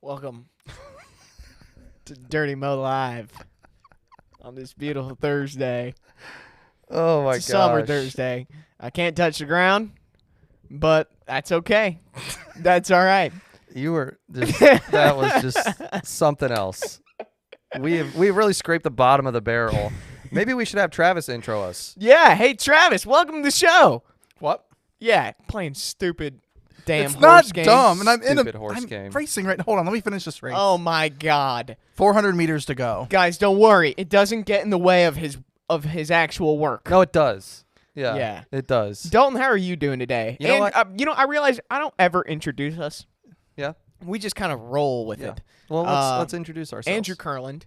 Welcome to Dirty Mo Live on this beautiful Thursday. Oh my It's a summer gosh. Thursday. I can't touch the ground, but that's okay. That's all right. You were just, that was just something else. We really scraped the bottom of the barrel. Maybe we should have Travis intro us. Yeah. Hey, Travis, welcome to the show. What? Yeah, playing stupid damn It's horse not games. dumb, and I'm Stupid horse game. racing right. Hold on, let me finish this race. Oh my God, 400 meters to go. guys, don't worry. It doesn't get in the way of his actual work. No, it does. Yeah. Yeah. It does. Dalton, how are you doing today? You know what? I realize I don't ever introduce us. Yeah. We just kind of roll with Yeah. it. Well, let's introduce ourselves. Andrew Curland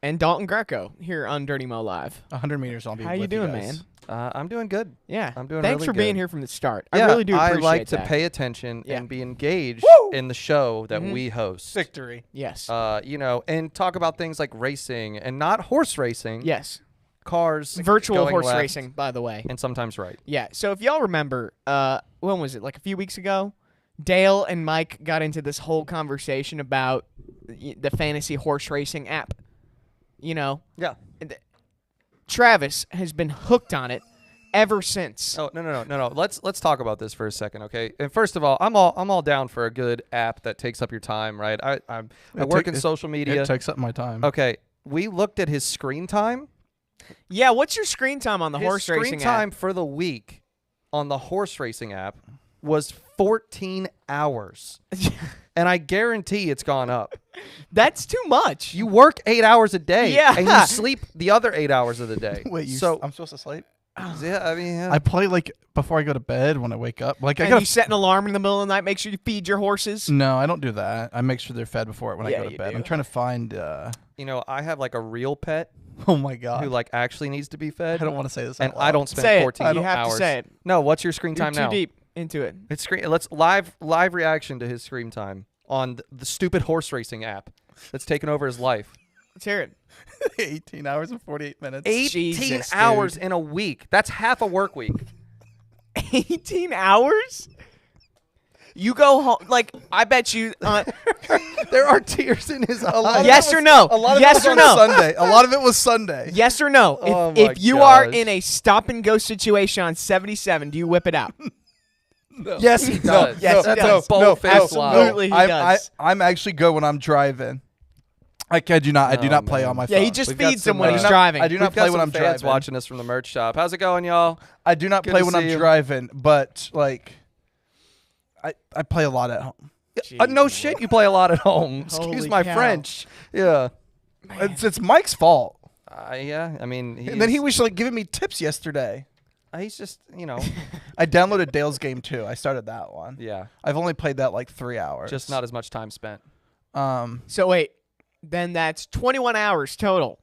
and Dalton Greco here on Dirty Mo Live. 100 meters. I'll be. How you with doing, guys. man? I'm doing good. Yeah. I'm doing Thanks really for being good. here from the start. Yeah, I really do appreciate I like to that. pay attention Yeah. and be engaged Woo! in the show that Mhm. we host. Victory. Yes. And talk about things like racing and not horse racing. Yes. Cars. Virtual going horse left, racing, by the way. And sometimes right. Yeah. So if y'all remember, when was it? Like a few weeks ago, Dale and Mike got into this whole conversation about the fantasy horse racing app. You know, Yeah. Travis has been hooked on it ever since. Oh no. Let's talk about this for a second, okay? And first of all, I'm all down for a good app that takes up your time, right? I work in social media. It takes up my time. Okay, we looked at his screen time. Yeah. What's your screen time on the His horse screen racing time app? for the week on the horse racing app was 14 hours. And I guarantee it's gone up. That's too much. You work 8 hours a day, Yeah. and you sleep the other 8 hours of the day. Wait, so I'm supposed to sleep? yeah, I mean, yeah. I play like before I go to bed when I wake up. Like I And gotta. you set an alarm in the middle of the night. Make sure you feed your horses. No, I don't do that. I make sure they're fed before when Yeah, I go to you bed. do. I'm trying to find. I have like a real pet Oh my god. who like actually needs to be fed, I don't want to say this. and out I loud. don't spend Say it. 14 You have hours. to say it. No, what's your screen You're time too now? deep into it. It's screen. Let's live reaction to his screen time on the stupid horse racing app that's taken over his life. Let's hear it. 18 hours and 48 minutes. 18 Jesus, hours dude. in a week. That's half a work week. 18 hours? You go home. Like, I bet you. There are tears in his eyes. Yes or no? A lot of Yes it or was on no? Sunday. A lot of it was Sunday. Yes or no? Oh If my you are gosh. in a stop and go situation on 77, do you whip it out? No. Yes, he does. Yes, That's he does. a bold-faced Absolutely. lie. he does. I'm actually good when I'm driving. I do not. I do Oh, not play man. on my Yeah, phone. he just We've got feeds them some, when uh, he's I do not- driving. I do not We've got play when some I'm fans driving. watching us from the merch shop. How's it going, y'all? I do not Good play to when see I'm you. driving, but like, I play a lot at home. No shit, you play a lot at home. Excuse Holy my cow. French. Yeah. It's Mike's fault. Yeah. I mean, And then he was like giving me tips yesterday. he's just, I downloaded Dale's game too. I started that one. yeah, I've only played that like 3 hours. just not as much time spent. So wait, then that's 21 hours total.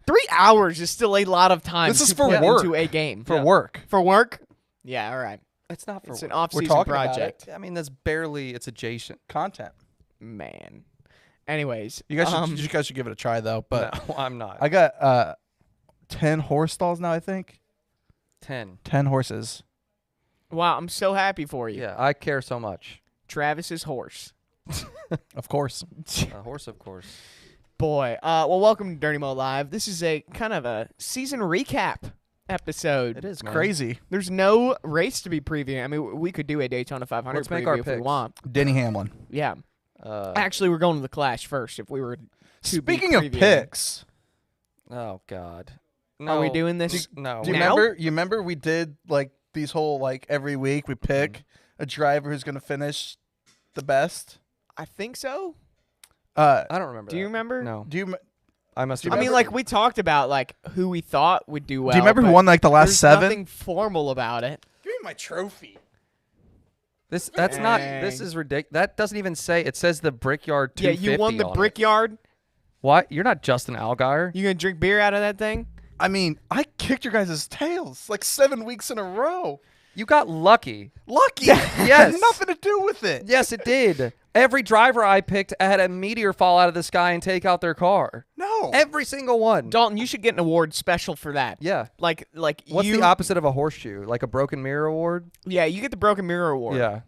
3 hours is still a lot of time. This is to for put work. into a game. for Yeah. work. For work? Yeah, all right. It's not for It's an work. off-season talking about project. I mean, that's barely. It's adjacent. Content. Man. Anyways, You guys should give it a try though. But No, I'm not. I got 10 horse stalls now. I think 10. 10 horses. wow, I'm so happy for you. Yeah, I care so much. Travis's horse. Of course. A horse, of course. Boy, well, welcome to Dirty Mo Live. This is a kind of a season recap episode. It is man. Crazy. There's no race to be previewing. I mean, we could do a Daytona 500 Let's make preview our if we picks. want. Denny Hamlin. Yeah. Uh, Actually, we're going to the Clash first if we were to be Speaking of previewing. picks, oh God. Are we No. doing this? No. do you Now? remember? You remember we did like these whole like every week we pick a driver who's gonna finish the best. I think so. I don't remember. Do you that. remember? No. Do you I must. Do you I mean, remember- like, we talked about, like, who we thought would do well. do you remember who but won like the last there's 7? nothing formal about it. Give me my trophy. That's not. This Dang. is ridiculous. That doesn't even say. It says the Brickyard Yeah, 250. you won the on it. Brickyard. What? You're not Justin Allgaier. You gonna drink beer out of that thing? I mean, I kicked your guys' tails like 7 weeks in a row. You got lucky. Lucky. Yes. Had nothing to do with it. Yes, it did. Every driver I picked had a meteor fall out of the sky and take out their car. No. Every single one. Dalton, you should get an award special for that. Yeah. Like What's you. the opposite of a horseshoe? Like a broken mirror award? Yeah, you get the Broken Mirror Award. Yeah.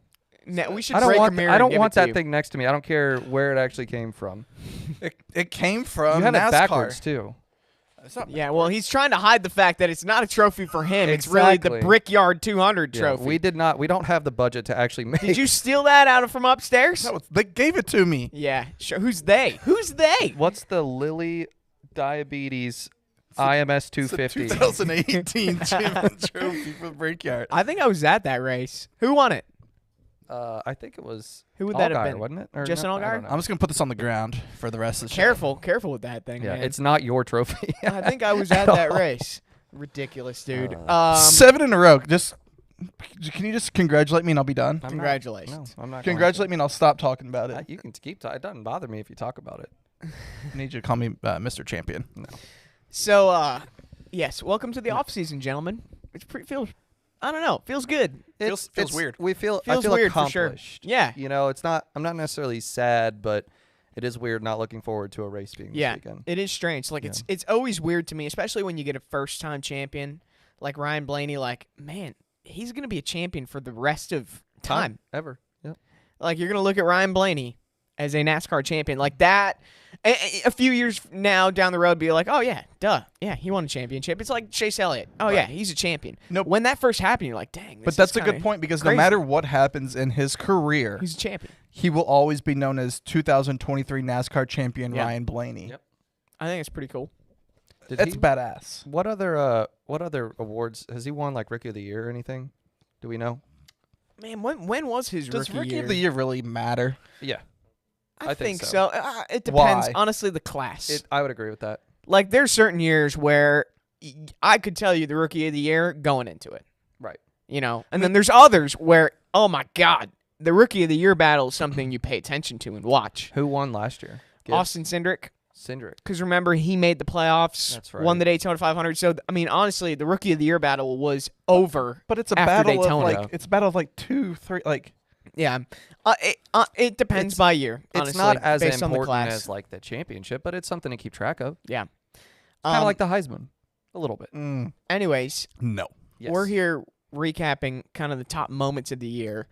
We should I don't break want a mirror. I and don't give want it to that you. thing next to me. I don't care where it actually came from. It came from You had NASCAR. it backwards too. It's not Yeah, well, he's trying to hide the fact that it's not a trophy for him. It's really the Exactly. Brickyard 200 Yeah, trophy. we don't have the budget to actually make. Did you steal that out of from upstairs? No, they gave it to me. Yeah. Sure. Who's they? Who's they? What's the Lilly Diabetes IMS It's a 250? 2018 Championship trophy for the Brickyard. I think I was at that race. Who won it? I think it was Who would that have Allgaier, been? wasn't it? Or Justin no, I Allgaier? don't know. I'm just gonna put this on the ground for the rest of the show. Careful with that thing. Yeah, man. it's not your trophy. I think I was at that race. Ridiculous, dude. 7 in a row. Just can you just congratulate me and I'll be done? I'm Congratulations. No, I'm not. Congratulate me and I'll stop talking about it. You can keep. It doesn't bother me if you talk about it. I need you to call me Mr. Champion. No. So, yes, welcome to the off season, gentlemen. It's feels, I don't know, feels good. Feels weird. We feel. Feels I feel weird for sure. accomplished. Yeah. You know, it's not. I'm not necessarily sad, but it is weird not looking forward to a race being this Yeah, weekend. it is strange. Like it's always weird to me, especially when you get a first time champion like Ryan Blaney. Like, man, he's gonna be a champion for the rest of time. Ever. Yep. Like, you're gonna look at Ryan Blaney as a NASCAR champion like that. A few years now down the road, be like, oh yeah, duh, yeah, he won a championship. It's like Chase Elliott. Oh yeah, he's a champion. Nope. When that first happened, you're like, dang. But that's a good point because no crazy. matter what happens in his career, He's a champion. he will always be known as 2023 NASCAR champion Yeah. Ryan Blaney. Yep. I think it's pretty cool. That's badass. What other awards has he won? Like Rookie of the Year or anything? Do we know? Man, when was his Does rookie Rookie year? of the Year really matter? Yeah. I think think so. so. It depends. Why? Honestly, the class. I would agree with that. Like, there's certain years where I could tell you the rookie of the year going into it. Right. You know, and then there's others where, oh my God, the rookie of the year battle is something you pay attention to and watch. Who won last year? Austin Cindric, Cindric. because remember, he made the playoffs, That's right. won the Daytona 500. So, I mean, honestly, the rookie of the year battle was over. But it's a After battle Daytona. of like it's a battle of like 2, 3 like Yeah. It depends by year, honestly, It's not as based on the important class. as like the championship, but it's something to keep track of. Yeah. Kind of like the Heisman, a little bit. Anyways, no. Yes. we're here recapping kind of the top moments of the year.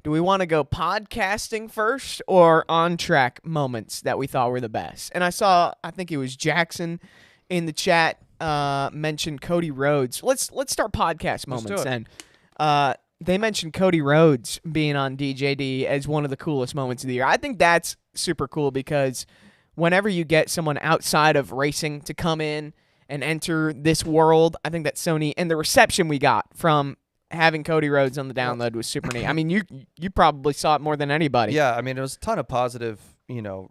Do we want to go podcasting first or on track moments that we thought were the best? And I think it was Jackson in the chat mentioned Cody Rhodes. Let's start podcast moments then. They mentioned Cody Rhodes being on DJD as one of the coolest moments of the year. I think that's super cool because whenever you get someone outside of racing to come in and enter this world, I think that Sony and the reception we got from having Cody Rhodes on the download was super neat. I mean, you probably saw it more than anybody. Yeah, I mean, it was a ton of positive,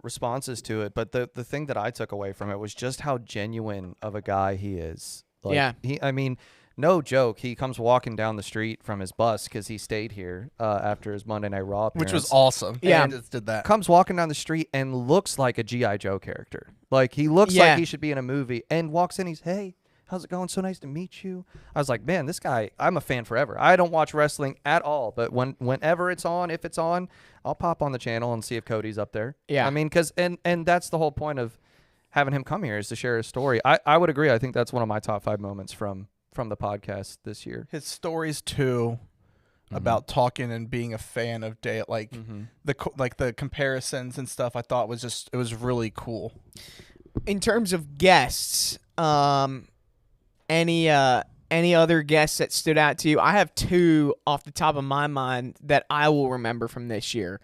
responses to it. But the thing that I took away from it was just how genuine of a guy he is. Yeah. I mean, no joke. He comes walking down the street from his bus because he stayed here after his Monday Night Raw appearance. Which was awesome. Yeah. And just did that. Comes walking down the street and looks like a G.I. Joe character. Like, he looks Yeah. like he should be in a movie and walks in. He's, hey, how's it going? So nice to meet you. I was like, man, this guy, I'm a fan forever. I don't watch wrestling at all, but whenever it's on, if it's on, I'll pop on the channel and see if Cody's up there. Yeah. I mean, because and that's the whole point of having him come here is to share his story. I would agree. I think that's one of my top 5 moments from the podcast this year. His stories too about talking and being a fan of Dale, like the comparisons and stuff. I thought it was really cool. In terms of guests, any other guests that stood out to you? I have 2 off the top of my mind that I will remember from this year.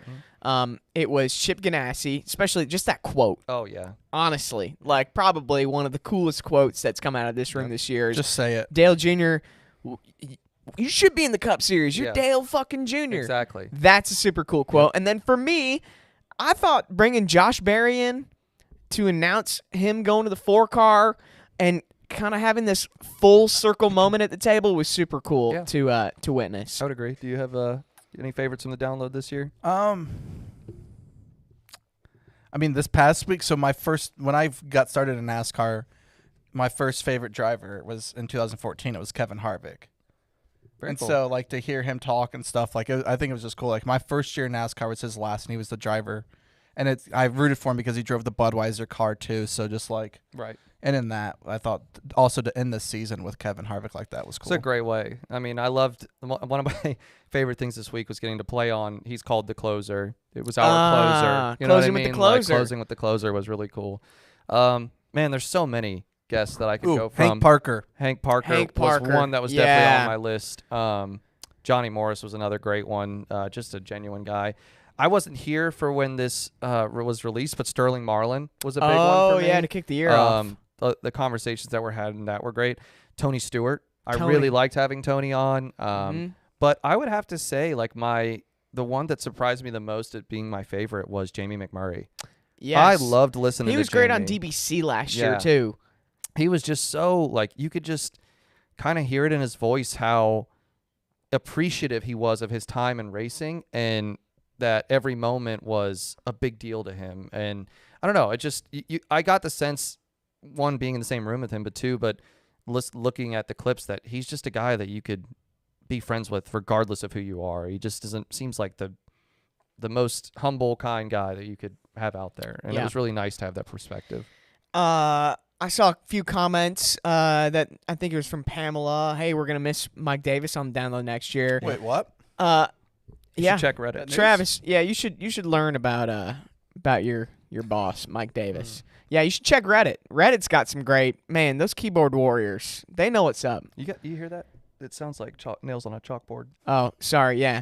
It was Chip Ganassi, especially just that quote. Oh, yeah. Honestly, like probably one of the coolest quotes that's come out of this room this year. Is Just say it. Dale Jr., you should be in the Cup Series. You're Yeah. Dale fucking Jr. Exactly. That's a super cool quote. And then for me, I thought bringing Josh Berry in to announce him going to the 4-car and kind of having this full circle moment at the table was super cool to witness. I would agree. Do you have any favorites from the download this year? I mean, this past week, so when I got started in NASCAR, my first favorite driver was in 2014. It was Kevin Harvick. Very cool. So, like, to hear him talk and stuff, like, I think it was just cool. Like, my first year in NASCAR was his last, and he was the driver. And I rooted for him because he drove the Budweiser car, too. So, just, like, Right. And in that, I thought also to end the season with Kevin Harvick like that was cool. It's a great way. I mean, I loved one of my favorite things this week was getting to play on. He's called the closer. It was our closer. You know what I Closing mean? with the closer. Like, closing with the closer was really cool. Man, there's so many guests that I could go from. Hank Parker. Hank Parker was one that was definitely on my list. Johnny Morris was another great one. Just a genuine guy. I wasn't here for when this was released, but Sterling Marlin was a big one for me. Oh, yeah, to kick the year off. The conversations that were had in that were great. Tony Stewart. I really liked having Tony on. But I would have to say, like, the one that surprised me the most at being my favorite was Jamie McMurray. Yes. I loved listening to He was Jamie. great on DBC last year, too. He was just so, like, you could just kind of hear it in his voice how appreciative he was of his time in racing, and that every moment was a big deal to him. And I don't know, it just I got the sense, one, being in the same room with him, but two, looking at the clips, that he's just a guy that you could be friends with regardless of who you are. He just seems like the most humble, kind guy that you could have out there, and it was really nice to have that perspective. I saw a few comments that I think it was from Pamela. Hey, we're gonna miss Mike Davis on the download next year. Wait, what? You should check Reddit. Travis, yeah, you should learn about your boss, Mike Davis. Yeah, you should check Reddit. Reddit's got some great, man, those keyboard warriors. They know what's up. You hear that? It sounds like nails on a chalkboard. Oh, sorry, yeah.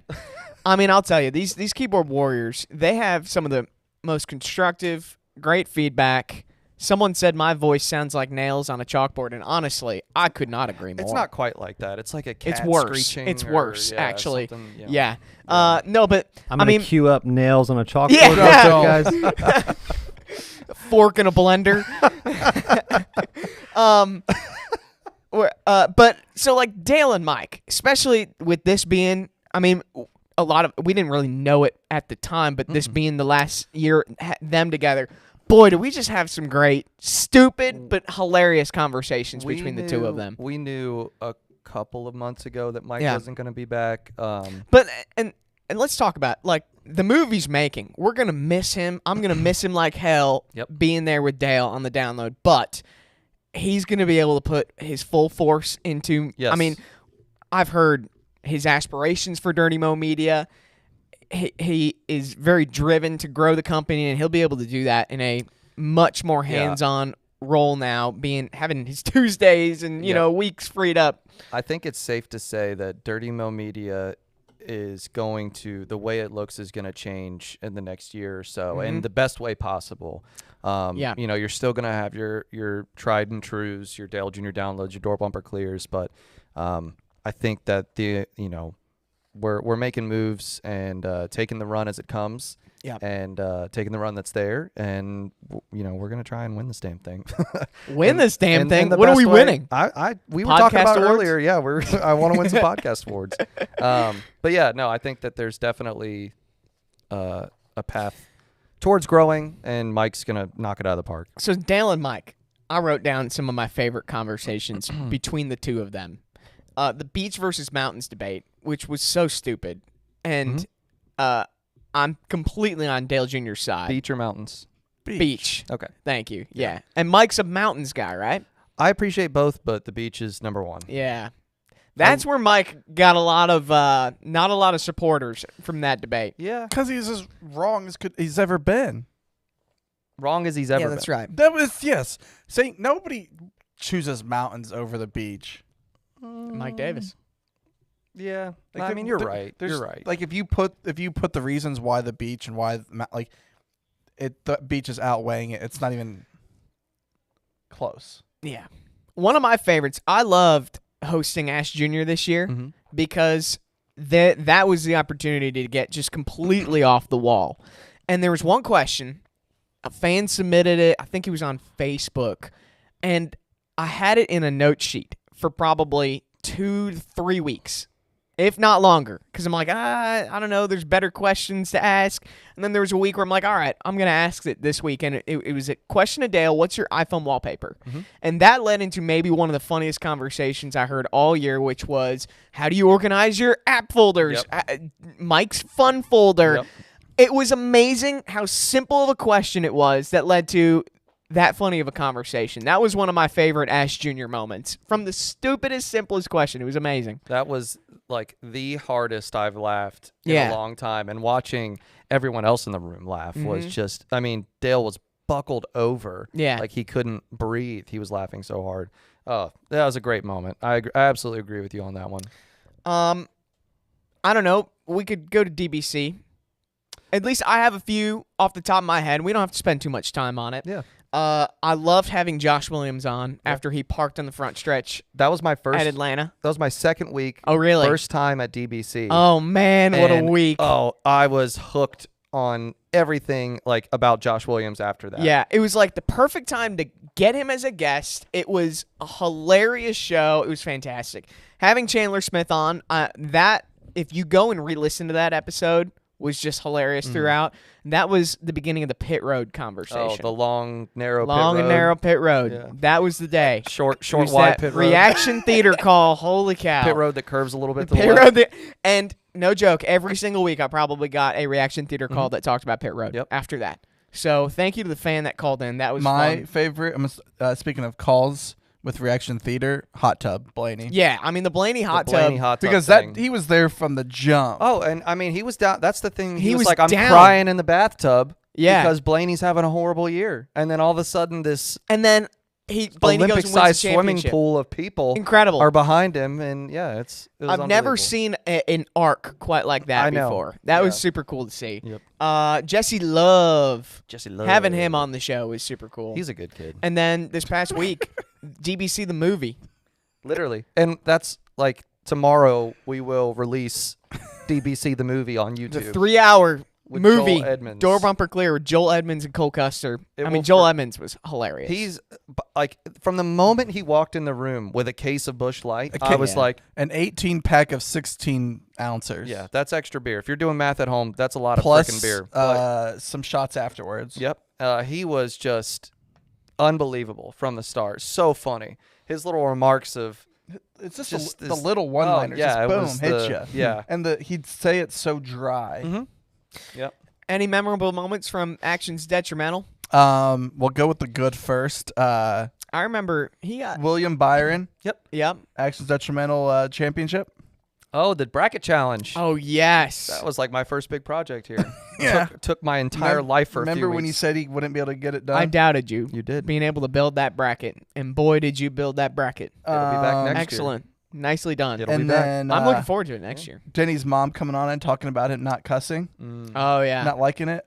I mean, I'll tell you, these keyboard warriors, they have some of the most constructive, great feedback. Someone said my voice sounds like nails on a chalkboard, and honestly, I could not agree more. It's not quite like that. It's like a cat It's worse. screeching. It's worse, actually. Yeah. No, but I'm gonna queue up nails on a chalkboard. Yeah. Real quick, guys. Fork in a blender. But so like Dale and Mike, especially with this being, I mean, we didn't really know it at the time, but this being the last year, them together. Boy, do we just have some great, stupid, but hilarious conversations between the two of them. We knew a couple of months ago that Mike wasn't going to be back. But and let's talk about, like, the movie's making. We're going to miss him. I'm going to miss him like hell being there with Dale on the download. But he's going to be able to put his full force into, I mean, I've heard his aspirations for Dirty Mo Media. He is very driven to grow the company, and he'll be able to do that in a much more hands-on role now, having his Tuesdays and weeks freed up. I think it's safe to say that Dirty Mo Media is the way it looks is going to change in the next year or so, in the best way possible. You're still going to have your tried and trues, your Dale Jr. downloads, your door bumper clears, but I think that we're making moves and taking the run as it comes, and taking the run that's there, and we're gonna try and win this damn thing. Win this damn thing. What are we winning? We were talking about it earlier. Yeah, I want to win some podcast awards. But yeah, no, I think that there's definitely a path towards growing, and Mike's gonna knock it out of the park. So Dale and Mike, I wrote down some of my favorite conversations between the two of them. The beach versus mountains debate, which was so stupid, and I'm completely on Dale Jr.'s side. Beach or mountains? Beach. Okay. Thank you. Yeah. And Mike's a mountains guy, right? I appreciate both, but the beach is number one. Yeah. That's where Mike got not a lot of supporters from that debate. Yeah. Because he's as wrong as he's ever been. Wrong as he's ever been. Yeah, that's right. That was, saying nobody chooses mountains over the beach. Mike Davis. Yeah, like, I mean, you're right. You're right. Like if you put the reasons why the beach and why the beach is outweighing it, it's not even close. Yeah, one of my favorites. I loved hosting Ask Junior this year because that was the opportunity to get just completely off the wall. And there was one question, a fan submitted it. I think it was on Facebook, and I had it in a note sheet for probably 2 to 3 weeks, if not longer, because I'm like, I don't know, there's better questions to ask. And then there was a week where I'm like, all right, I'm going to ask it this week. And it was a question of Dale, what's your iPhone wallpaper? And that led into maybe one of the funniest conversations I heard all year, which was, how do you organize your app folders? Mike's fun folder. It was amazing how simple of a question it was that led to that funny of a conversation. That was one of my favorite Ash Jr. moments. From the stupidest, simplest question. It was amazing. That was like the hardest I've laughed in Yeah. a long time. And watching everyone else in the room laugh was just, I mean, Dale was buckled over. Yeah. Like he couldn't breathe. He was laughing so hard. Oh, that was a great moment. I absolutely agree with you on that one. I don't know. We could go to DBC. At least I have a few off the top of my head. We don't have to spend too much time on it. Yeah. I loved having Josh Williams on after he parked on the front stretch That was my first. at Atlanta. That was my second week. Oh, really? First time at DBC. Oh, man, what a And, week. Oh, I was hooked on everything like about Josh Williams after that. Yeah, it was like the perfect time to get him as a guest. It was a hilarious show. It was fantastic. Having Chandler Smith on, that, if you go and re-listen to that episode, was just hilarious throughout. And that was the beginning of the pit road conversation. Oh, the long, narrow pit Long road. and narrow pit road. Yeah. That was the day. Short, It was wide that pit road. reaction theater call. Holy cow. Pit road that curves a little bit to the Pit left. road and no joke, every single week I probably got a reaction theater call that talked about pit road Yep. after that. So thank you to the fan that called in. That was My fun. favorite. Speaking of calls with reaction theater, hot tub Blaney. Yeah, I mean the Blaney hot The Blaney tub. hot tub Because thing. he was there from the jump. Oh, and I mean, he was down. That's the thing. He He was was like, I'm down. crying in the bathtub. Yeah. Because Blaney's having a horrible year. And then all of a sudden, this And then Blaney goes and wins the Olympic-sized swimming championship. pool of people Incredible. are behind him. And yeah, it was I've never unbelievable. seen an arc quite like that I know. before. That was Yeah. super cool to see. Yep. Jesse Love. Jesse Love. Having him on the show was super cool. He's a good kid. And then this past week, DBC the movie. Literally. And that's like tomorrow we will release DBC the movie on YouTube. The 3-hour With movie, Joel Edmonds. Door Bumper Clear with Joel Edmonds and Cole Custer. It I mean, will Joel for- Edmonds was hilarious. He's like, from the moment he walked in the room with a case of Busch Light, A I ca- was Yeah. like, An 18 pack of 16 ounces. yeah, that's extra beer. If you're doing math at home, that's a lot of Plus freaking beer. But, some shots afterwards. yep. He was just unbelievable from the start. So funny. His little remarks of, It's just, Just the this- little one-liners. yeah, it just was boom, hit the- you. yeah. And he'd say it so dry. mm-hmm. Yep. Any memorable moments from Action's Detrimental? We'll go with the good first. I remember he got. William Byron, Yep. Actions Detrimental Championship. Oh, the bracket challenge. Oh yes. That was like my first big project here. Yeah. Took my entire life for a few Remember when he weeks. said he wouldn't be able to get it done? I doubted you. You did. Being able to build that bracket, and boy, did you build that bracket! It'll be back next year. Excellent, nicely done. It'll be and back. then I'm looking forward to it next year. Denny's mom coming on and talking about him not cussing, Oh yeah, not liking it.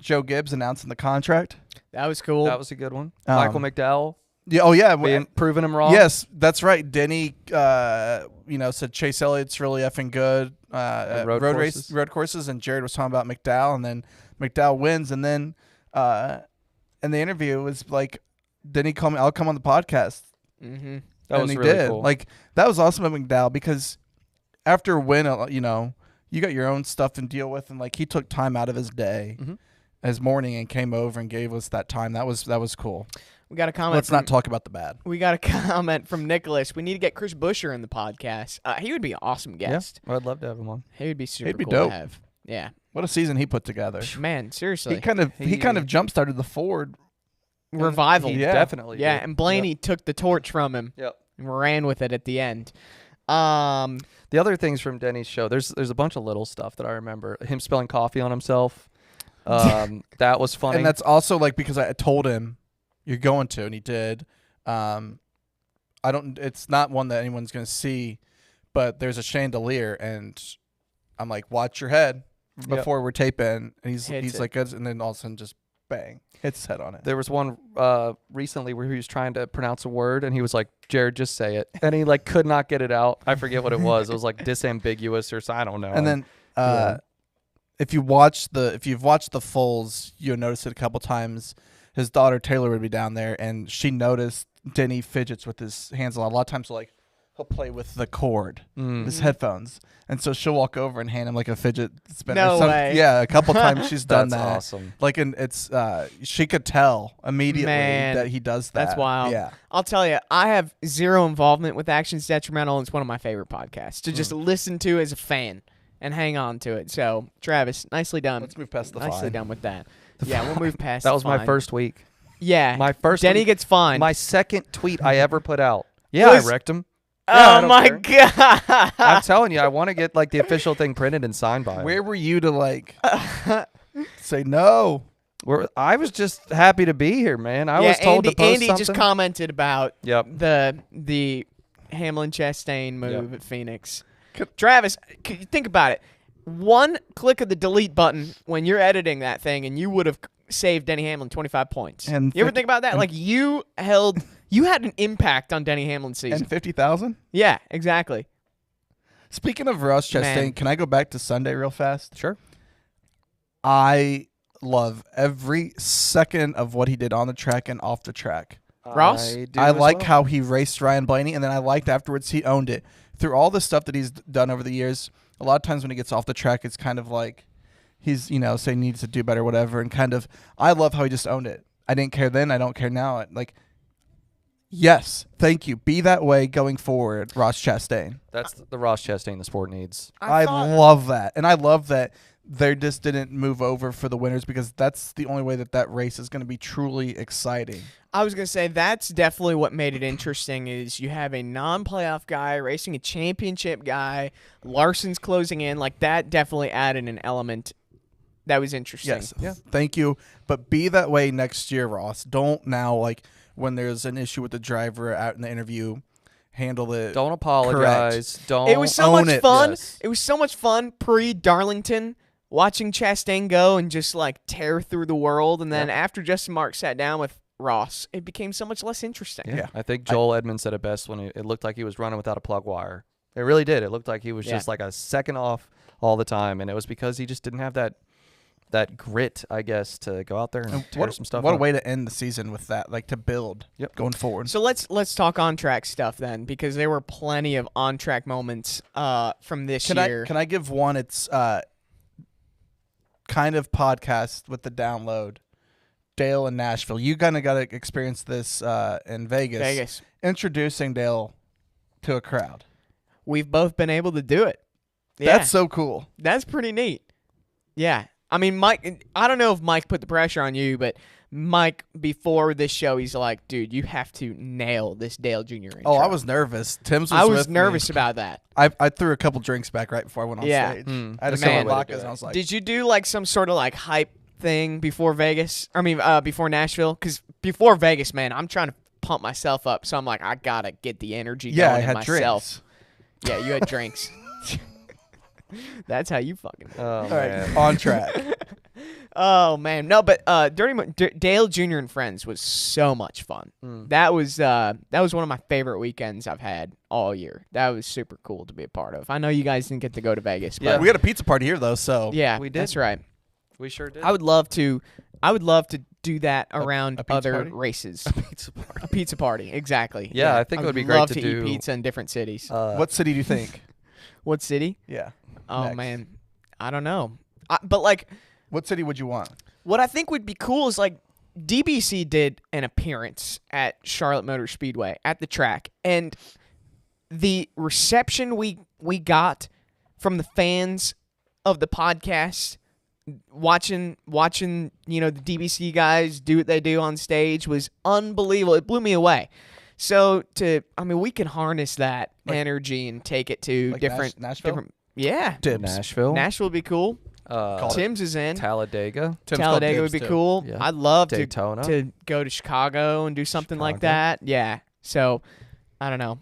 Joe Gibbs announcing the contract. that was cool. That was a good one. Michael McDowell Yeah. Oh yeah. proving him wrong. Yes, that's right. Denny, said Chase Elliott's really effing good at road courses. road courses, and Jared was talking about McDowell, and then McDowell wins, and then in the interview it was like, Denny call me, I'll come on the podcast, Mm-hmm. that and was he really did. cool. Like that was awesome at McDowell because after a win, you got your own stuff to deal with, and like he took time out of his day. Mhm. His morning and came over and gave us that time. That was cool. We got a comment. Let's not talk about the bad. We got a comment from Nicholas. We need to get Chris Busher in the podcast. He would be an awesome guest. Yeah, I'd love to have him on. He would be super He'd be cool dope. to have. Yeah, What a season he put together. man, seriously, He kind of jump started the Ford. revival. He Yeah. definitely Yeah, did. and Blaney took the torch from him Yep. and ran with it at the end. The other things from Denny's show, there's a bunch of little stuff that I remember. Him spilling coffee on himself. That was funny. And that's also like because I told him you're going to, and he did. It's not one that anyone's gonna see, but there's a chandelier, and I'm like, watch your head before we're taping. And he's Hits it. like, good, and then all of a sudden just bang, hits his head on it. There was one recently where he was trying to pronounce a word, and he was like, "Jared, just say it," and he like could not get it out. I forget what it was. It was like disambiguous or I don't know. And then yeah. if you've watched the Fulls, you'll notice it a couple times. His daughter Taylor would be down there, and she noticed Denny fidgets with his hands a lot. A lot of times, he'll play with the cord, his headphones, and so she'll walk over and hand him like a fidget spinner. No way. Yeah, a couple times she's done That's that. awesome. Like, and it's she could tell immediately Man, that he does that. that's wild. Yeah, I'll tell you, I have zero involvement with Action's Detrimental. It's one of my favorite podcasts to just listen to as a fan and hang on to it. So, Travis, nicely done. let's move past the Nicely fine. done with that. Yeah, we'll move past That the was my fine. first week. Yeah. My first Denny one- gets fined. My second tweet I ever put out. Yeah, Was- I wrecked him. Yeah, I oh don't my care. god. I'm telling you, I want to get like the official thing printed and signed by him. Where were you to like say no? I was just happy to be here, man. I yeah, was told Andy, to post Andy something. just commented about Yep. the Hamlin Chastain move at Phoenix. Travis, could you think about it? One click of the delete button when you're editing that thing, and you would have saved Denny Hamlin 25 points. And you ever 50 think about that? Like you had an impact on Denny Hamlin's season. And 50,000. Yeah, exactly. Speaking of Ross Chastain, Man. can I go back to Sunday real fast? Sure. I love every second of what he did on the track and off the track. Ross? I like how he raced Ryan Blaney, and then I liked afterwards he owned it. Through all the stuff that he's done over the years, a lot of times when he gets off the track, it's kind of like he's, saying he needs to do better, whatever, and kind of, I love how he just owned it. I didn't care then, I don't care now. Like, yes, thank you. Be that way going forward, Ross Chastain. That's the Ross Chastain the sport needs. I love that. And I love that they just didn't move over for the winners, because that's the only way that race is going to be truly exciting. I was going to say that's definitely what made it interesting is you have a non-playoff guy racing a championship guy. Larson's closing in. Like that definitely added an element that was interesting. Yes. Yeah. Thank you. But be that way next year, Ross. Don't now, like, when there's an issue with the driver out in the interview, handle it. Don't apologize. Don't. It was so own much it. fun. Yes. It was so much fun pre-Darlington watching Chastain go and just like tear through the world. And then after Justin Marks sat down with Ross, it became so much less interesting. Yeah. I think Joel Edmonds said it best when it looked like he was running without a plug wire. It really did. It looked like he was just like a second off all the time, and it was because he just didn't have that grit, I guess, to go out there and tear some stuff What a up. way to end the season with that, like to build going forward. So let's talk on-track stuff then, because there were plenty of on-track moments from this year. Can I give one? It's kind of podcast with the download. Dale in Nashville. You kind of got to experience this in Vegas. Introducing Dale to a crowd. We've both been able to do it. Yeah. That's so cool. That's pretty neat. Yeah. I mean, Mike, I don't know if Mike put the pressure on you, but Mike, before this show, he's like, dude, you have to nail this Dale Jr. intro. Oh, I was nervous. Tim's was I was with nervous me. about that. I threw a couple drinks back right before I went on Yeah. stage. Mm. I had a Man. couple vodkas, and I was like, Did you do like some sort of like hype thing before Vegas? I mean, before Nashville? Because before Vegas, man, I'm trying to pump myself up. So I'm like, I got to get the energy yeah, going I in had myself. drinks. Yeah, you had drinks. That's how you fucking. Oh, All man. right, on track. Oh man, no, but Dale Jr. and Friends was so much fun. That was one of my favorite weekends I've had all year. That was super cool to be a part of. I know you guys didn't get to go to Vegas, Yeah, but we had a pizza party here though, so yeah, We did. That's right. We sure did. I would love to do that around a pizza other party? races. pizza party. A pizza party, exactly. Yeah, I think it would be great love to to do- eat pizza in different cities. what city do you think? What city? Yeah. Oh next. man, I don't know. But like, What city would you want? what I think would be cool is like DBC did an appearance at Charlotte Motor Speedway at the track, and the reception we got from the fans of the podcast watching the DBC guys do what they do on stage was unbelievable. It blew me away. So we can harness that energy and take it to Like different Nashville? different yeah. Dibs. Nashville. Nashville would be cool. Called Tim's is in. Talladega. Tim's called Talladega would dibs, be too. cool. Yeah. I'd love Daytona. to go to Chicago and do something like Chicago. that. Yeah. So, I don't know.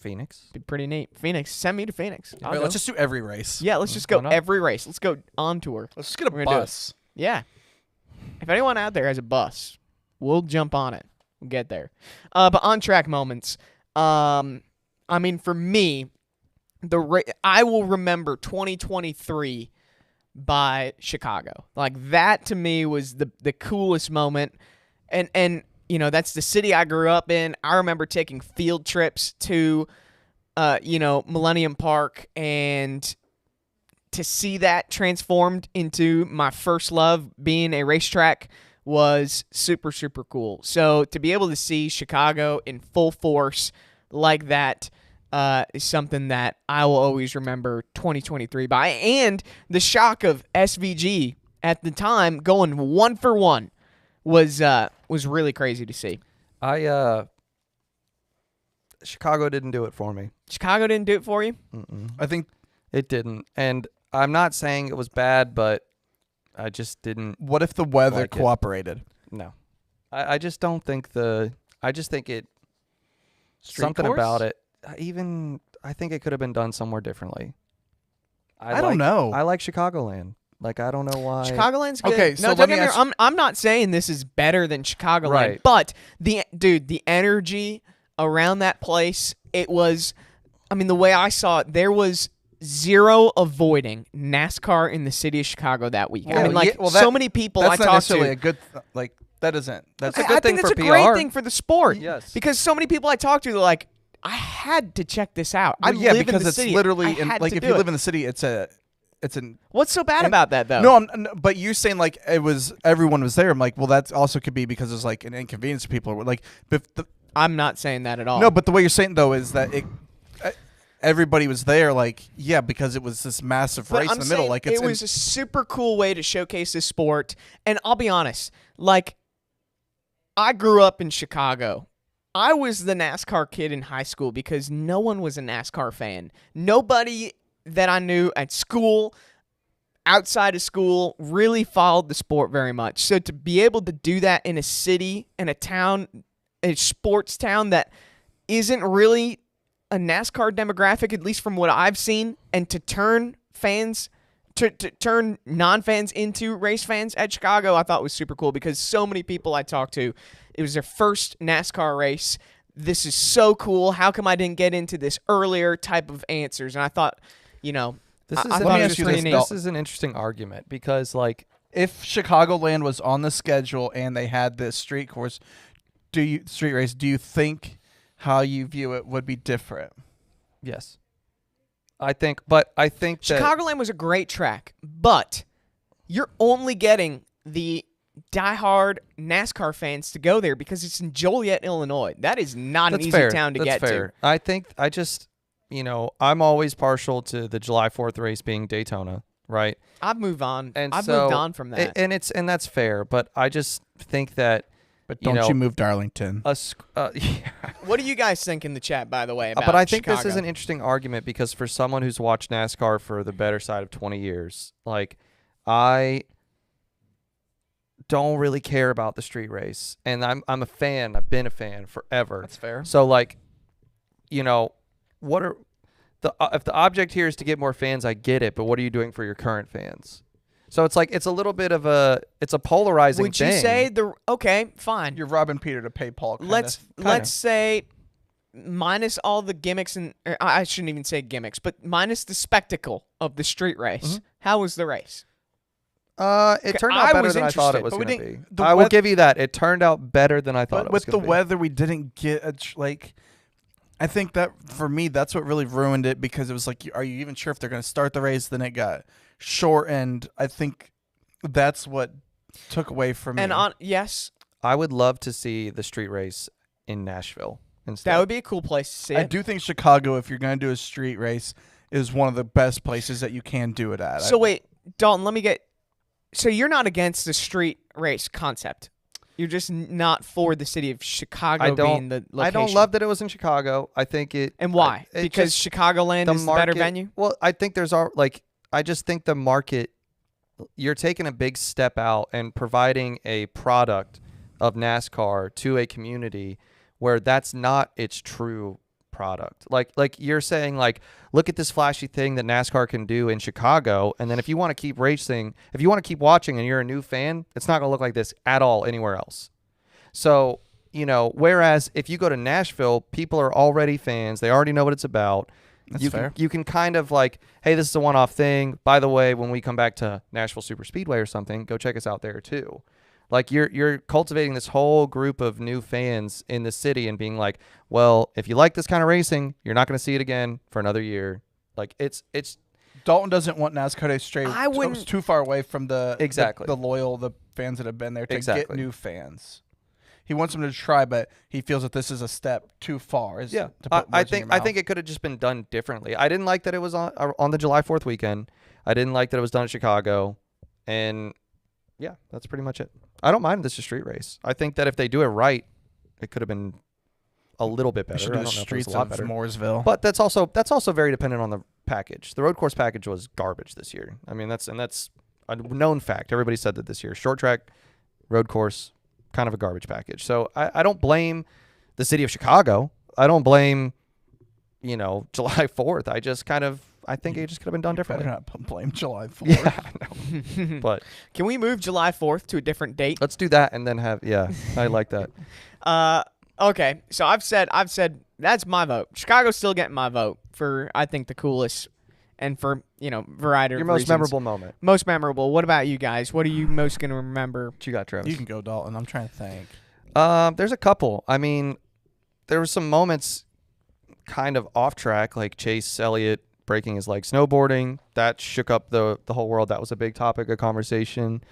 Phoenix. Be pretty neat. Phoenix. Send me to Phoenix. I'll All right, go. let's just do every race. Yeah, let's just Why go not? every race. Let's go on tour. Let's just get a We're gonna do it. bus. Yeah. If anyone out there has a bus, we'll jump on it. We'll get there. But on track moments. I mean, for me, I will remember 2023 by Chicago. Like that to me was the coolest moment. And that's the city I grew up in. I remember taking field trips to Millennium Park, and to see that transformed into my first love being a racetrack was super, super cool. So to be able to see Chicago in full force like that is something that I will always remember 2023 by. And the shock of SVG at the time going 1 for 1 was was really crazy to see. Chicago didn't do it for me. Chicago didn't do it for you? I think It didn't. And I'm not saying it was bad, but I just didn't. what if the weather Like it. cooperated? No. I just don't think I just think it. Street something course? about it. I think it could have been done somewhere differently. I don't know. I like Chicagoland. Like, I don't know why. Chicagoland's good. Okay, no, so don't let get me me ask- wrong, I'm not saying this is better than Chicagoland, Right. but the energy around that place, it was, I mean, the way I saw it, there was zero avoiding NASCAR in the city of Chicago that week. I Well, mean, like, yeah, well, so that- many people I That's not talked necessarily to. a good like that isn't. That's a a good I thing think that's for a great PR. thing for the sport. Yes. Because so many people I talked to, they're like, I had to check this out. I Well, yeah, live because in the it's city. literally I had like to if do you it. live in the city, it's an What's so bad and- about that, though? no. But you're saying like it was everyone was there. I'm like, well, that also could be because it's like an inconvenience to people. Like, if the, I'm not saying that at all. no, but the way you're saying though is that everybody was there. Like, yeah, because it was this massive But race I'm in the middle. saying Like, it's it was a super cool way to showcase the sport. And I'll be honest, like, I grew up in Chicago. I was the NASCAR kid in high school because no one was a NASCAR fan. Nobody that I knew at school, outside of school, really followed the sport very much. So to be able to do that in a city, in a town, a sports town that isn't really a NASCAR demographic, at least from what I've seen, and to turn fans, to turn non-fans into race fans at Chicago, I thought was super cool because so many people I talked to, it was their first NASCAR race. This is so cool. How come I didn't get into this earlier type of answers? And I thought, you know, This is I an thought it was ask you pretty this, neat. This is an interesting argument because, like, if Chicagoland was on the schedule and they had this street course, street race, do you think how you view it would be different? yes, I think that Chicagoland was a great track, but you're only getting the diehard NASCAR fans to go there because it's in Joliet, Illinois. That is not that's an easy fair. town to That's get fair. to. I think I'm always partial to the July 4th race being Daytona, right? I've moved on. And I've so- moved on from that. And that's fair, but I just think that But You don't know, you move Darlington? yeah. What do you guys think in the chat, by the way, about But I think Chicago? this is an interesting argument because for someone who's watched NASCAR for the better side of 20 years, like, I don't really care about the street race, and I'm a fan. I've been a fan forever. That's fair. So, like, what are if the object here is to get more fans, I get it, but what are you doing for your current fans? So it's like it's a little bit of a polarizing Would thing. you say okay, fine. You're robbing Peter to pay Paul. Let's say minus all the gimmicks and I shouldn't even say gimmicks, but minus the spectacle of the street race. Mm-hmm. How was the race? It turned out I better was than I thought it interested, was but we going to didn't- be. the I will weath- give you that. It turned out better than I thought But it was with the going to be. weather, we didn't get I think that for me, that's what really ruined it because it was like, are you even sure if they're going to start the race? Then it got shortened. I think that's what took away from me. And yes, I would love to see the street race in Nashville instead. that would be a cool place to see I it. do think Chicago, if you're going to do a street race, is one of the best places that you can do it at. So wait, Dalton, let me get. So you're not against the street race concept? You're just not for the city of Chicago being the location. I don't love that it was in Chicago. I think it. And why? it Because just- Chicagoland is the better venue. Well, I think I just think the market. You're taking a big step out and providing a product of NASCAR to a community where that's not its true product. Like you're saying, like, look at this flashy thing that NASCAR can do in Chicago, and then if you want to keep racing, if you want to keep watching and you're a new fan, it's not going to look like this at all anywhere else. So, whereas if you go to Nashville, people are already fans. They already know what it's about. That's fair. You can kind of like, hey, this is a one-off thing. By the way, when we come back to Nashville Super Speedway or something, go check us out there too. Like you're cultivating this whole group of new fans in the city and being like, well, if you like this kind of racing, you're not going to see it again for another year. Like it's Dalton doesn't want NASCAR to stray I wouldn't- it's too far away from the Exactly. the loyal the fans that have been there to Exactly. get new fans. He wants them to try, but he feels that this is a step too far. yeah. to put I words in your think mouth. it could have just been done differently. I didn't like that it was on the July 4th weekend. I didn't like that it was done in Chicago, and yeah, that's pretty much it. I don't mind this a street race. I think that if they do it right, it could have been a little bit We better. should I do don't the know if it was streets a lot of better. Mooresville. But that's also very dependent on the package. The road course package was garbage this year. I mean, that's a known fact. Everybody said that this year. Short track, road course, kind of a garbage package. So I don't blame the city of Chicago. I don't blame, July 4th. I think it just could have been done differently. Better not blame July 4th. Yeah, I know. But Can we move July 4th to a different date? let's do that and then I like that. Okay, so I've said that's my vote. Chicago's still getting my vote for I think the coolest, and for variety Your of most reasons. memorable moment. Most memorable. What about you guys? What are you most gonna remember? What you got, Travis? You can go, Dalton. I'm trying to think. There's a couple. I mean, there were some moments kind of off track, like Chase Elliott breaking his leg snowboarding. That shook up the whole world. That was a big topic of conversation.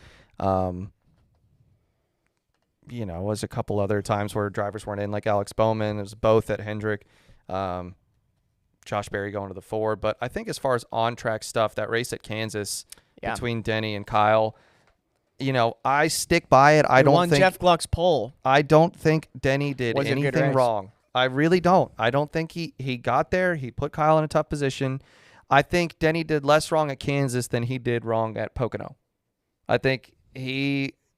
Was a couple other times where drivers weren't in, like Alex Bowman. It was both at Hendrick. Josh Berry going to the Ford. But I think as far as on-track stuff, that race at Kansas between Denny and Kyle, I stick by it. I don't think Jeff Gluck's pole. I don't think Denny did Was a good anything race. wrong. I really don't. I don't think he got there. He put Kyle in a tough position. I think Denny did less wrong at Kansas than he did wrong at Pocono. I think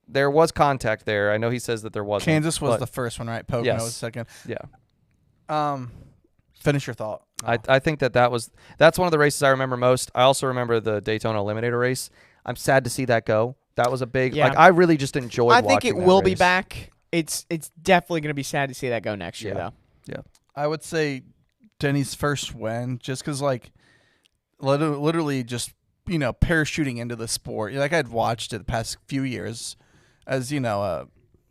there was contact there. I know he says that there wasn't. Kansas was but the first one, right? Pocono Yes. was second. Yeah. Finish your thought. I think that's one of the races I remember most. I also remember the Daytona Eliminator race. I'm sad to see that go. That was a big I really just enjoyed I think watching it that will be race. back. It's definitely gonna be sad to see that go next year though. Yeah. I would say Denny's first win, just because literally just parachuting into the sport. Like I'd watched it the past few years as a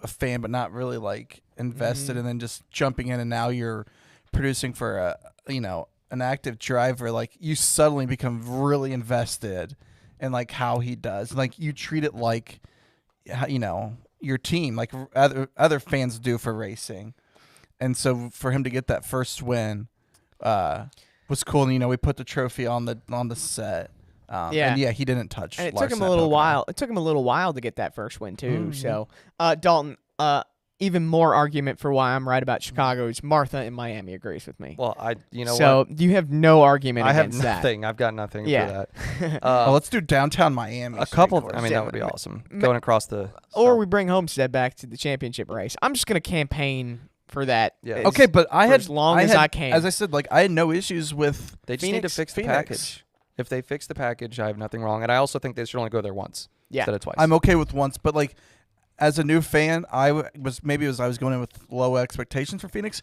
fan, but not really invested, and then just jumping in, and now you're producing for an active driver. Like you suddenly become really invested in how he does. Like you treat it like your team, like other fans do for racing. And so for him to get that first win was cool. And, we put the trophy on the set. And he didn't touch. And it Larson took him a at little Pocono. while. It took him a little while to get that first win too. So, Dalton, even more argument for why I'm right about Chicago is Martha in Miami agrees with me. Well, So you have no argument I have against that. nothing. I've got nothing Yeah. for that. Well, let's do downtown Miami. A couple. straight course. That would be awesome. Going across the. Or we bring Homestead back to the championship race. I'm just gonna campaign for that. Yeah. as- Okay, but I for had as long I as had, I can. As I said, I had no issues with. They just need to fix the package. If they fix the package, I have nothing wrong. And I also think they should only go there once instead of twice. I'm okay with once, but as a new fan, I was going in with low expectations for Phoenix.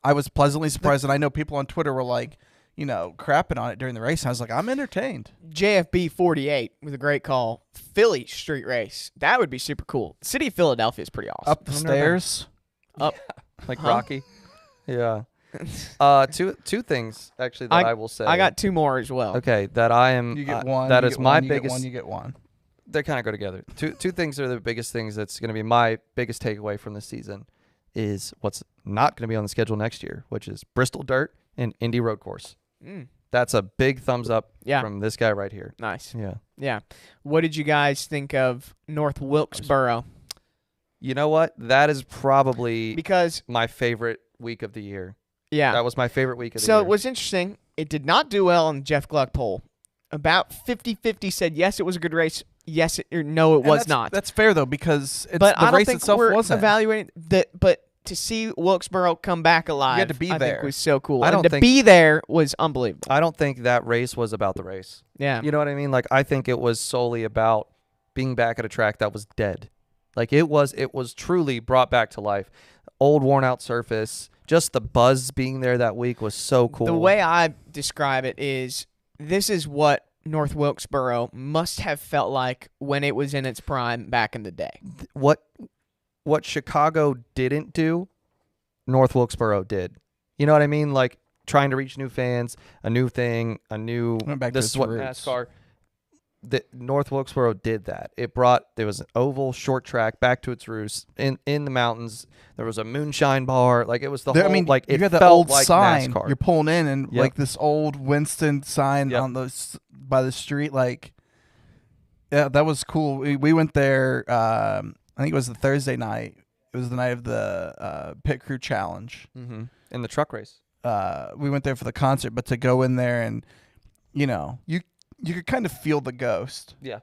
I was pleasantly surprised, and I know people on Twitter were crapping on it during the race. And I was like, I'm entertained. JFB 48 with a great call. Philly street race. That would be super cool. City of Philadelphia is pretty awesome. Up the stairs. Up. like Huh? Rocky. Yeah. Two things actually that I will say. I got two more as well. Okay, that I am. You get one. That you is get my one, you biggest. Get one, you get one. They kind of go together. Two things are the biggest things that's going to be my biggest takeaway from this season is what's not going to be on the schedule next year, which is Bristol Dirt and Indy Road Course. That's a big thumbs up from this guy right here. Nice. Yeah. Yeah. What did you guys think of North Wilkesboro? You know what? That is probably Because my favorite week of the year. yeah. That was my favorite week of the So year. it was interesting. It did not do well on the Jeff Gluck poll. About 50-50 said yes, it was a good race. Yes, or no, it was not. That's fair though, because but the I don't race think itself we're wasn't. evaluating that. But to see Wilkesboro come back alive, had to be I there. think was so cool. I And don't to think- be there was unbelievable. I don't think that race was about the race. Yeah. You know what I mean? I think it was solely about being back at a track that was dead. It was truly brought back to life. Old worn out surface, just the buzz being there that week was so cool. The way I describe it is this is what North Wilkesboro must have felt like when it was in its prime back in the day. What Chicago didn't do, North Wilkesboro did. You know what I mean? Trying to reach new fans, a new thing, Went back to this its is what roots. NASCAR. The North Wilkesboro did that. There was an oval short track back to its roots in the mountains. There was a moonshine bar. It was the whole. You it got the felt old like sign. NASCAR. You're pulling in, and Yep. this old Winston sign Yep. on by the street. Yeah, that was cool. We went there I think it was the Thursday night. It was the night of the pit crew challenge. Mm-hmm. In the truck race. We went there for the concert, but to go in there and, you could kind of feel the ghost. Yeah.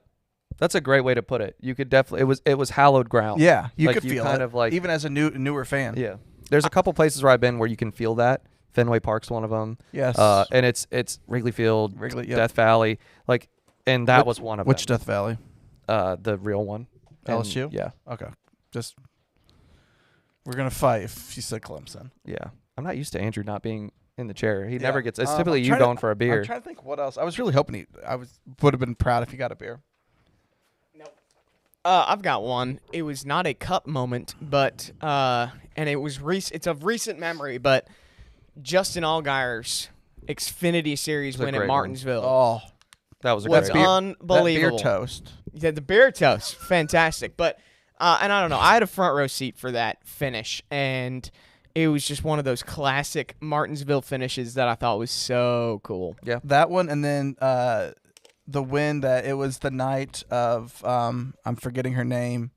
That's a great way to put it. You could definitely it was hallowed ground. Yeah, you Like, could you feel kind it, of like even as a newer fan. Yeah. There's a couple places where I've been where you can feel that. Fenway Park's one of them. Yes. And it's Wrigley Field, Wrigley, yep. Death Valley, and that was one of Which them. Death Valley? The real one. And, LSU? Yeah. Okay. Just we're gonna fight if you said Clemson. Yeah. I'm not used to Andrew not being in the chair. He never Yeah. gets. It's I'm typically you trying to- going for a beer. I'm trying to think what else. I was really hoping would have been proud if he got a beer. I've got one. It was not a cup moment, but and it was it's of recent memory, but Justin Allgaier's Xfinity Series It was a win at great Martinsville Oh, that was a was great beer- unbelievable. that beer toast. Yeah, the beer toast, fantastic. But and I don't know, I had a front row seat for that finish, and it was just one of those classic Martinsville finishes that I thought was so cool. Yeah. That one, and then the win that it was the night of I'm forgetting her name.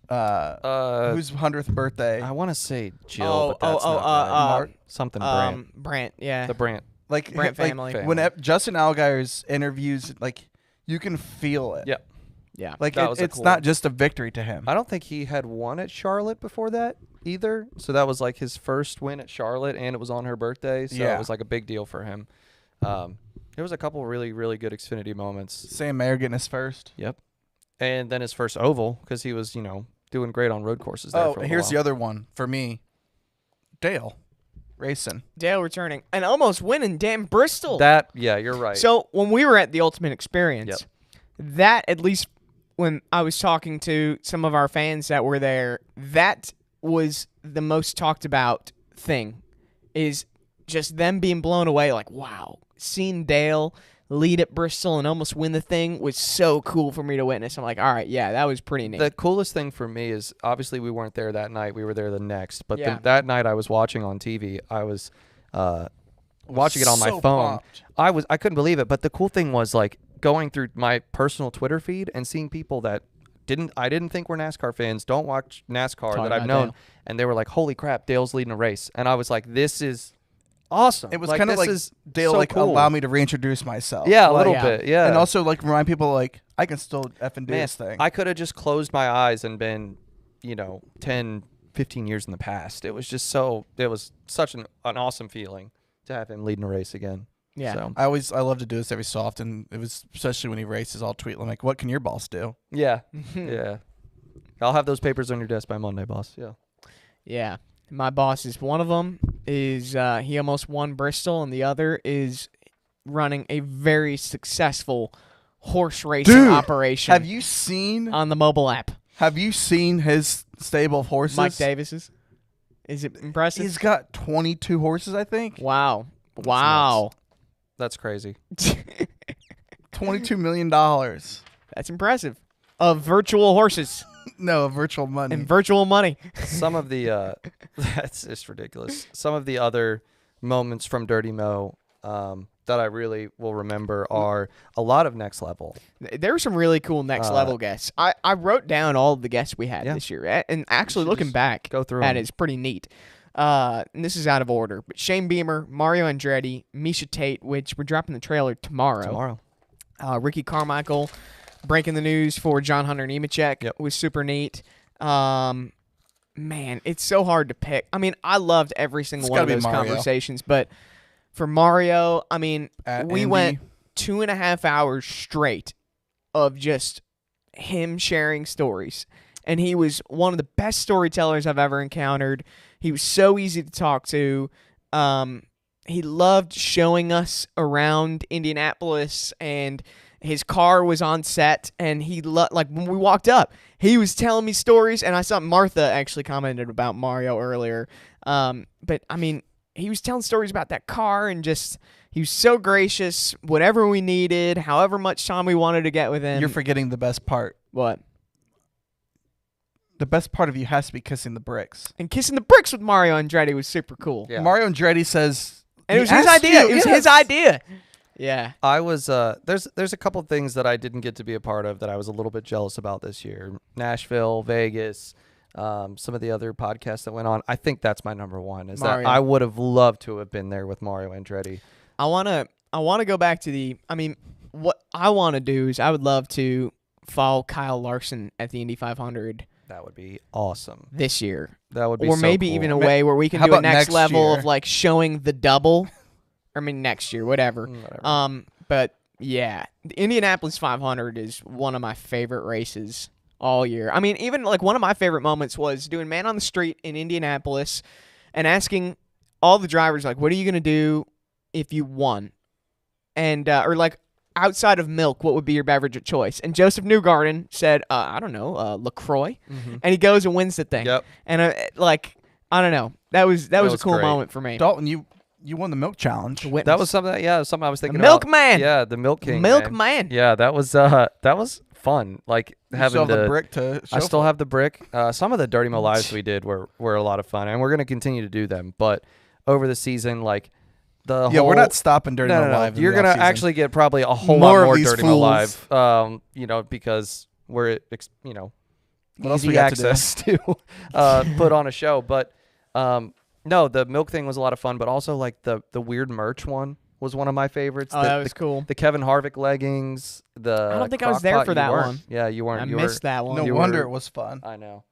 Whose 100th birthday? I want to say Jill, Oh, but that's oh, not right. Something Brant. Brant, yeah. The Brant. Like Brant family. When Justin Allgaier's interviews, like you can feel it. Yeah. Yeah. Like That was a it's cool not one. just a victory to him. I don't think he had won at Charlotte before that either. So that was like his first win at Charlotte, and it was on her birthday. So Yeah. it was like a big deal for him. There was a couple really, really good Xfinity moments. Sam Mayer getting his first. Yep. And then his first oval because he was, doing great on road courses there. Oh, for a here's while. the other one for me. Dale racing. Dale returning and almost winning damn Bristol. Yeah, you're right. So when we were at the Ultimate Experience, Yep. that at least when I was talking to some of our fans that were there, that was the most talked about thing, is just them being blown away. Like, wow, seeing Dale lead at Bristol and almost win the thing was so cool for me to witness. I'm like, all right, yeah, that was pretty neat. The coolest thing for me is obviously we weren't there that night. We were there the next. But Yeah. that night I was watching on TV. I was watching it on my So phone. pumped. I couldn't believe it. But the cool thing was like going through my personal Twitter feed and seeing people that I didn't think were NASCAR fans, don't watch NASCAR Talking that I've about known, Dale. and they were like, "Holy crap, Dale's leading a race!" And I was like, "This is awesome." It was like, kind of this like is Dale so like cool. allow me to reintroduce myself. Yeah, a Like, little yeah. bit. Yeah, And also like remind people like I can still effing do Man, this thing. I could have just closed my eyes and been, 10, 15 years in the past. It was just it was such an awesome feeling to have him leading a race again. yeah. So, I love to do this every so often. It was especially when he races. I'll tweet like, "What can your boss do?" yeah. Yeah. I'll have those papers on your desk by Monday, boss. Yeah. Yeah. My boss is one of them. Is he almost won Bristol, and the other is running a very successful horse racing Dude, operation Have you seen? on the mobile app. Have you seen his stable of horses? Mike Davis's. Is it impressive? He's got 22 horses, I think. Wow. Wow. That's crazy. $22 million. No, That's impressive. Of virtual horses virtual money. and virtual money. Some of the that's just ridiculous. Some of the other moments from Dirty Mo that I really will remember are a lot of Next Level. There were some really cool next level guests. I wrote down all of the guests we had Yeah. this year, and actually should looking just back go through at 'em. it, it's pretty neat. And this is out of order, but Shane Beamer, Mario Andretti, Misha Tate, which we're dropping the trailer tomorrow. Ricky Carmichael breaking the news for John Hunter Nemechek Yep. was super neat. Man, it's so hard to pick. I mean, I loved every single It's one of gotta be those Mario. conversations, but for Mario, I mean, At we Indy. went 2.5 hours straight of just him sharing stories. And he was one of the best storytellers I've ever encountered. He was so easy to talk to. He loved showing us around Indianapolis, and his car was on set, and he like when we walked up, he was telling me stories, and I saw Martha actually commented about Mario earlier. But I mean, he was telling stories about that car, and just he was so gracious. Whatever we needed, however much time we wanted to get with him. You're forgetting the best part. What? The best part of you has to be kissing the bricks. And kissing the bricks with Mario Andretti was super cool. Yeah. Mario Andretti says, And it was he his asked idea. you- It was yes. his idea. Yeah. I was there's a couple things that I didn't get to be a part of that I was a little bit jealous about this year. Nashville, Vegas, some of the other podcasts that went on. I think that's my number one. Is Mario. that I would have loved to have been there with Mario Andretti. I wanna go back to what I want to do is I would love to follow Kyle Larson at the Indy 500 That would be awesome. this year. That would be Or so maybe cool. even a way where we can How do a about next next level year? of like showing the double. Next year, whatever. Whatever. But yeah, the Indianapolis 500 is one of my favorite races all year. I mean, even like one of my favorite moments was doing Man on the Street in Indianapolis and asking all the drivers like, "What are you gonna do if you won?" And or like outside of milk, what would be your beverage of choice? And Joseph Newgarden said, "I don't know, LaCroix," and he goes and wins the thing. Yep. And I don't know, that was a was cool great. moment for me. Dalton, you won the milk challenge. To witness. That was something. Something I was thinking. Milkman! About. Yeah, the Milk King. Milkman. Yeah, that was fun. Like You having still have the brick to show I still for it. have the brick. Some of the Dirty Mo Lives we did were a lot of fun, and we're gonna continue to do them. But over the season, like the Yeah, whole, we're not stopping Dirty no, Mo no, no. Live. in You're the gonna off-season. actually get probably a whole More lot of more these Dirty Mo fools. Live. Because we're What else easy we got to do? access to put on a show. But no, the milk thing was a lot of fun. But also like the weird merch one was one of my favorites. Oh, the, that was cool. The Kevin Harvick leggings. The I don't think I was crock there pot, for you that weren't. one. Yeah, you weren't. I you missed that one. No You wonder were- it was fun. I know.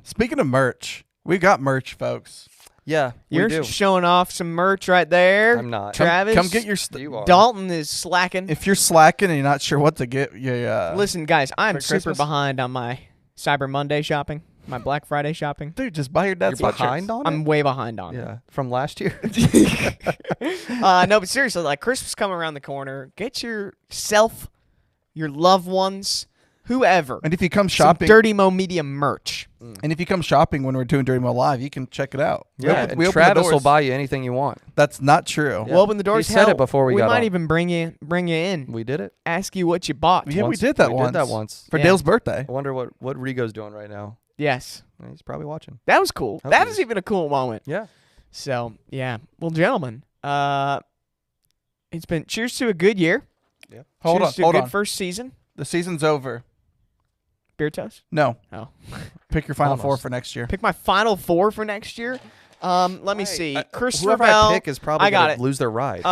Speaking of merch, we got merch, folks. Yeah, You're we do. showing off some merch right there. I'm not. Travis. Come get your You are. Dalton is slacking. If you're slacking and you're not sure what to get, Listen, guys, I'm for super Christmas? behind on my Cyber Monday shopping, my Black Friday shopping. dude, just buy your dad's You're sweatshirts. behind on it? I'm way behind on Yeah, from last year. it. No, but seriously, like Christmas coming around the corner. Get yourself, your loved ones, whoever, And if you come some shopping, Dirty Mo Media merch. and if you come shopping when we're doing Dirty Mo Live, you can check it out. Yeah, we and open the Travis will doors. buy you anything you want. That's not true. We'll open the doors. He said Hell, it before we got might on. even bring you in. We did it. Ask you what you bought. Yeah, we once. did that We once. did that once. For Yeah. Dale's birthday. I wonder what Rigo's doing right now. Yes, He's probably watching. that was cool. Hope That he is is. even a cool moment. Yeah. So yeah, well, gentlemen, it's been cheers to a good year. Hold cheers on, to hold a good on. first season. The season's over. Beer toast. No. Oh. Pick your final four Almost. for next year. Pick my final four for next year. Let me see. Christopher Whoever Bell. I pick is probably I got gonna it. lose their ride.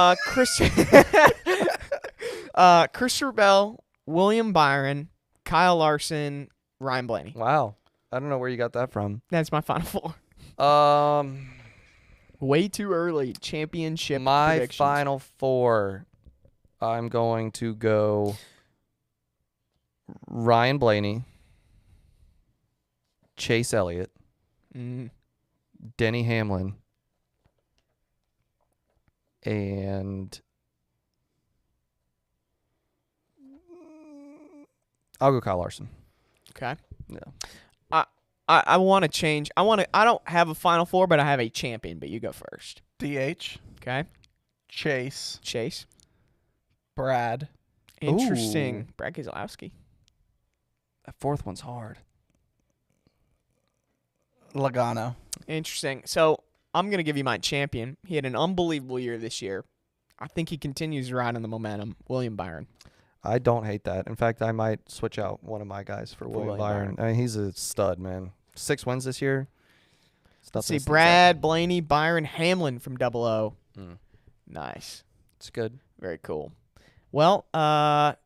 Christopher Bell, William Byron, Kyle Larson, Ryan Blaney. Wow. I don't know where you got that from. That's my final four. Way too early. Championship. My predictions. final four. I'm going to go Ryan Blaney, Chase Elliott, Mm. Denny Hamlin, and I'll go Kyle Larson. Okay. Yeah. I want to change. I don't have a final four, but I have a champion. But you go first. DH, Okay. Chase, Chase. Brad, Interesting. Brad Keselowski. That fourth one's hard. Logano. Interesting. So I'm gonna give you my champion. He had an unbelievable year this year. I think he continues to ride on the momentum. William Byron. I don't hate that. In fact, I might switch out one of my guys for William Byron. I mean, he's a stud, man. 6 wins this year. Let's see, Brad, Blaney, Byron, Hamlin from Double O. Mm. Nice. It's good. Very cool. Well,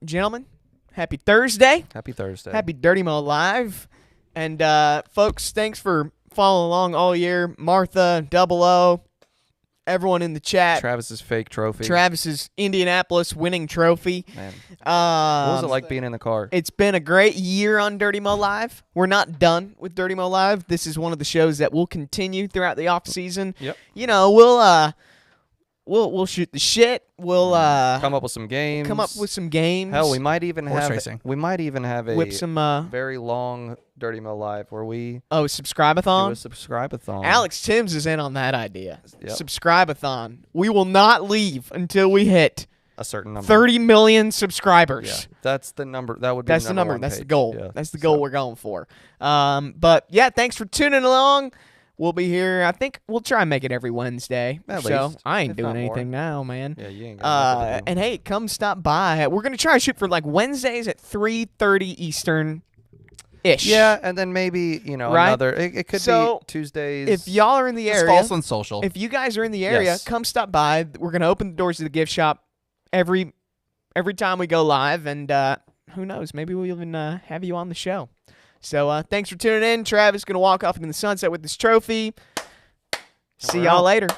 gentlemen, happy Thursday. Happy Thursday. Happy Dirty Mo Live. And folks, thanks for following along all year. Martha, Double O, everyone in the chat. Travis's fake trophy. Travis's Indianapolis winning trophy. Man. What was it like being in the car? It's been a great year on Dirty Mo Live. We're not done with Dirty Mo Live. This is one of the shows that will continue throughout the off season. Yep. You know, we'll shoot the shit. We'll Come up with some games. come up with some games. Hell, we might even Horse have racing. we might even have a whip some very long Dirty Mo Live where we do subscribe-a-thon. a subscribe-a-thon. Alex Timms is in on that idea. Yep. Subscribe-a-thon. We will not leave until we hit a certain number. 30 million Yeah, subscribers. that's the number. That would be That's the the number. one That's the page. goal. Yeah. That's the goal we're going for. But yeah, thanks for tuning along. We'll be here. I think we'll try and make it every Wednesday. At so least, I ain't if doing not more. anything now, man. Yeah, you ain't got nothing to do. And hey, come stop by. We're gonna try to shoot for like Wednesdays at 3:30 Eastern. Ish. Yeah, and then maybe Right? another. It could So, be Tuesdays. If y'all are in the Just area, follow us on social. if you guys are in the area, Yes. come stop by. We're gonna open the doors to the gift shop every time we go live, and who knows, maybe we'll even have you on the show. So thanks for tuning in. Travis gonna walk off into the sunset with this trophy. See We're y'all out. later.